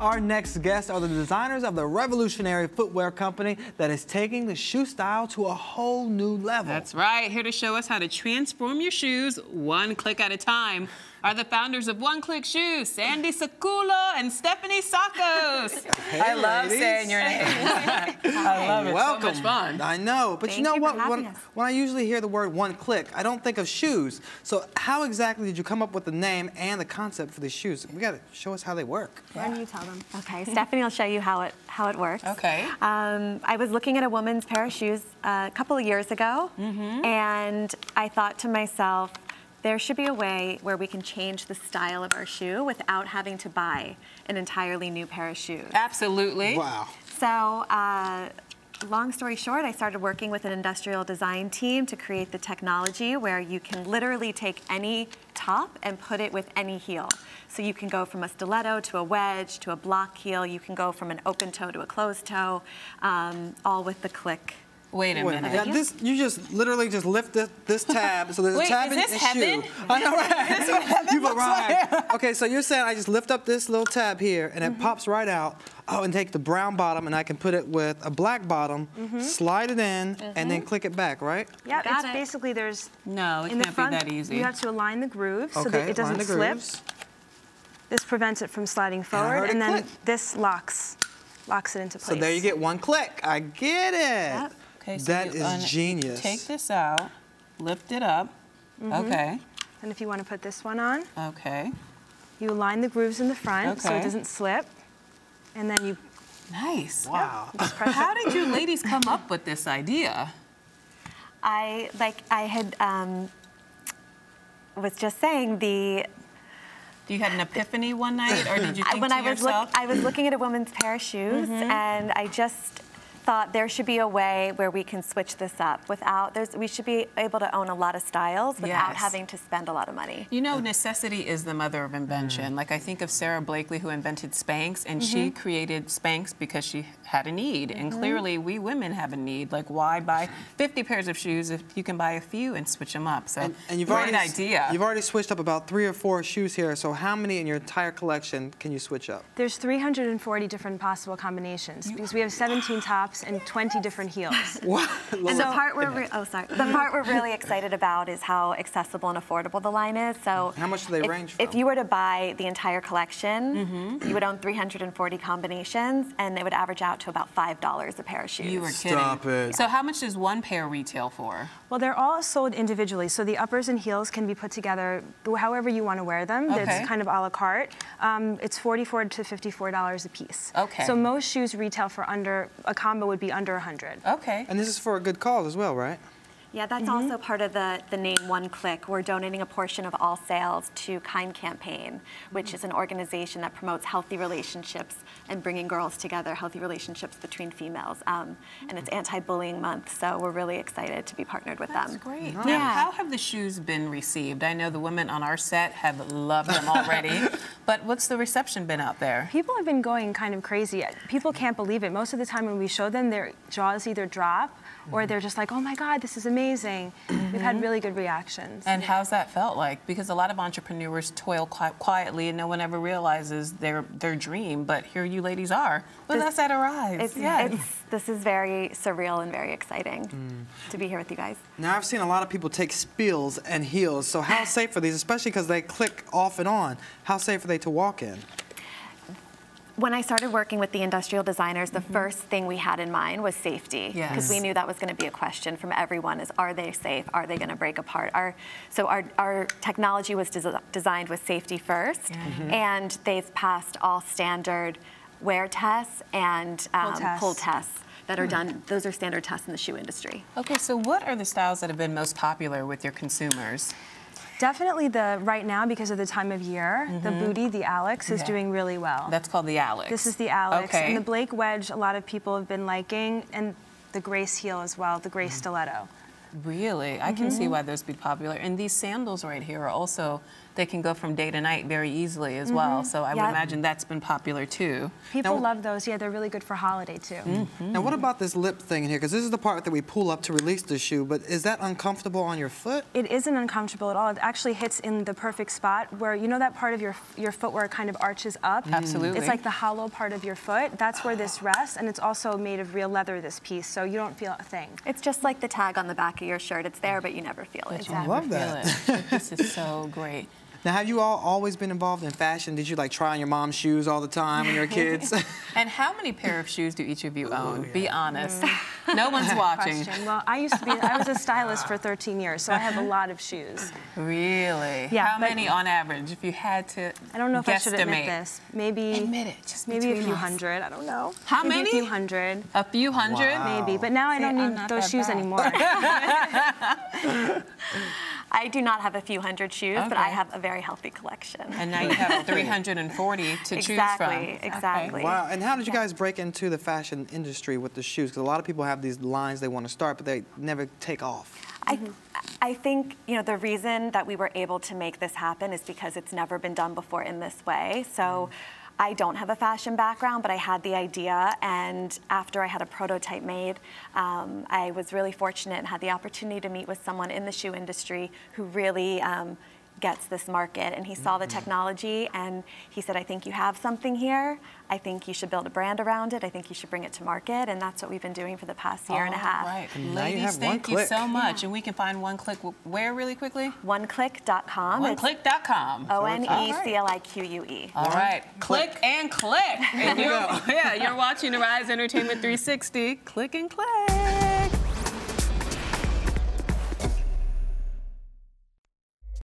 Our next guests are the designers of the revolutionary footwear company that is taking the shoe style to a whole new level. That's right. Here to show us how to transform your shoes one click at a time are the founders of One Click Shoes, Sandy Saccullo and Stefani Tsakos. Hey, I love ladies. saying your name. I love it. Welcome. So much fun. I know, but you know what? When I usually hear the word One Click, I don't think of shoes. So how exactly did you come up with the name and the concept for these shoes? We got to show us how they work. Why don't you tell them? Okay, Stephanie will show you how it works. Okay. I was looking at a woman's pair of shoes a couple of years ago, and I thought to myself, there should be a way where we can change the style of our shoe without having to buy an entirely new pair of shoes. Absolutely. Wow. So, long story short, I started working with an industrial design team to create the technology where you can literally take any top and put it with any heel. So you can go from a stiletto to a wedge to a block heel. You can go from an open toe to a closed toe, all with the Clique. Wait a minute. Now you just literally just lift this tab. So there's a tab in the heaven? shoe. I know, right? This is what heaven looks like. Okay, so you're saying I just lift up this little tab here and it pops right out. Oh, and take the brown bottom and I can put it with a black bottom, slide it in, and then click it back, right? Yeah, it's basically No, it can't be that easy. You have to align the grooves so that it doesn't slip. This prevents it from sliding forward, and then this locks it into place. So there you get one click. I get it. Yep. Okay, so that is genius. Take this out, lift it up. Okay. And if you want to put this one on, okay. you align the grooves in the front so it doesn't slip, and then you. Nice. Wow. How did you ladies come up with this idea? I was just saying You had an epiphany one night, or did you think to yourself? I was looking at a woman's pair of shoes, and I just thought there should be a way where we can switch this up we should be able to own a lot of styles without having to spend a lot of money. You know, necessity is the mother of invention. Like I think of Sarah Blakely, who invented Spanx, and she created Spanx because she had a need. And clearly we women have a need. Like why buy 50 pairs of shoes if you can buy a few and switch them up? So and you've great idea. You've already switched up about 3 or 4 shoes here. So how many in your entire collection can you switch up? There's 340 different possible combinations because we have 17 tops and 20 different heels. What? And the part we're really excited about is how accessible and affordable the line is. So how much do they range from? If you were to buy the entire collection, you would own 340 combinations, and it would average out to about $5 a pair of shoes. You were kidding. Stop it. So how much does one pair retail for? Well, they're all sold individually, so the uppers and heels can be put together however you want to wear them. Okay. It's kind of a la carte. It's $44 to $54 a piece. Okay. So most shoes retail for a combo would be under $100. Okay. And this is for a good cause as well, right? Yeah, that's also part of the name One Click. We're donating a portion of all sales to Kind Campaign, which is an organization that promotes healthy relationships and bringing girls together, healthy relationships between females. And it's anti-bullying month, so we're really excited to be partnered with them. That's great. Nice. Now, how have the shoes been received? I know the women on our set have loved them already, but what's the reception been out there? People have been going kind of crazy. People can't believe it. Most of the time when we show them, their jaws either drop or they're just like, oh my God, this is amazing. We've had really good reactions. And how's that felt like? Because a lot of entrepreneurs toil quietly and no one ever realizes their dream, but here you ladies are with us at our eyes. This is very surreal and very exciting to be here with you guys. Now, I've seen a lot of people take spills and heels, so how safe are these, especially because they click off and on? How safe are they to walk in? When I started working with the industrial designers, the first thing we had in mind was safety. Because we knew that was going to be a question from everyone is, are they safe? Are they going to break apart? So our technology was designed with safety first, and they've passed all standard wear tests and pull tests that are done. Those are standard tests in the shoe industry. Okay, so what are the styles that have been most popular with your consumers? Definitely right now, because of the time of year, the booty, the Alex, is doing really well. That's called the Alex. This is the Alex. Okay. And the Blake wedge, a lot of people have been liking, and the Grace heel as well, the Grace stiletto. Really? I can see why those would be popular. And these sandals right here are also, they can go from day to night very easily as well. So I would imagine that's been popular too. People love those. Yeah, they're really good for holiday too. Now what about this lip thing in here? Because this is the part that we pull up to release the shoe, but is that uncomfortable on your foot? It isn't uncomfortable at all. It actually hits in the perfect spot where, you know that part of your foot where it kind of arches up? Absolutely. It's like the hollow part of your foot. That's where this rests, and it's also made of real leather, this piece, so you don't feel a thing. It's just like the tag on the back of your shirt. It's there, but you never feel it. Exactly. I love that. This is so great. Now, have you all always been involved in fashion? Did you like try on your mom's shoes all the time when you were kids? And how many pair of shoes do each of you own? Be honest. No one's watching. Well, I was a stylist for 13 years, so I have a lot of shoes. Really? Yeah. How many on average, if you had to I don't know if I should admit guesstimate? this. Maybe. Admit it. Just maybe a between few us. hundred. I don't know. How maybe many? A few hundred. A few hundred? Wow. Maybe. But now I don't I'm need not those that shoes bad. anymore. I do not have a few hundred shoes, but I have a very healthy collection. And now you have 340 to choose from. Exactly. Wow, and how did you guys break into the fashion industry with the shoes? Because a lot of people have these lines they want to start, but they never take off. I think, you know, the reason that we were able to make this happen is because it's never been done before in this way. So I don't have a fashion background, but I had the idea, and after I had a prototype made, I was really fortunate and had the opportunity to meet with someone in the shoe industry who really gets this market, and he saw the technology and he said, I think you have something here. I think you should build a brand around it. I think you should bring it to market, and that's what we've been doing for the past year and a half. Right. And now you Ladies, have thank you One so Clique. much. And we can find One Clique where really quickly? Oneclique.com. Oneclique.com. ONECLIQUE. All right. Click and click. And Here we go. Yeah, you're watching Arise Entertainment 360. Click and click.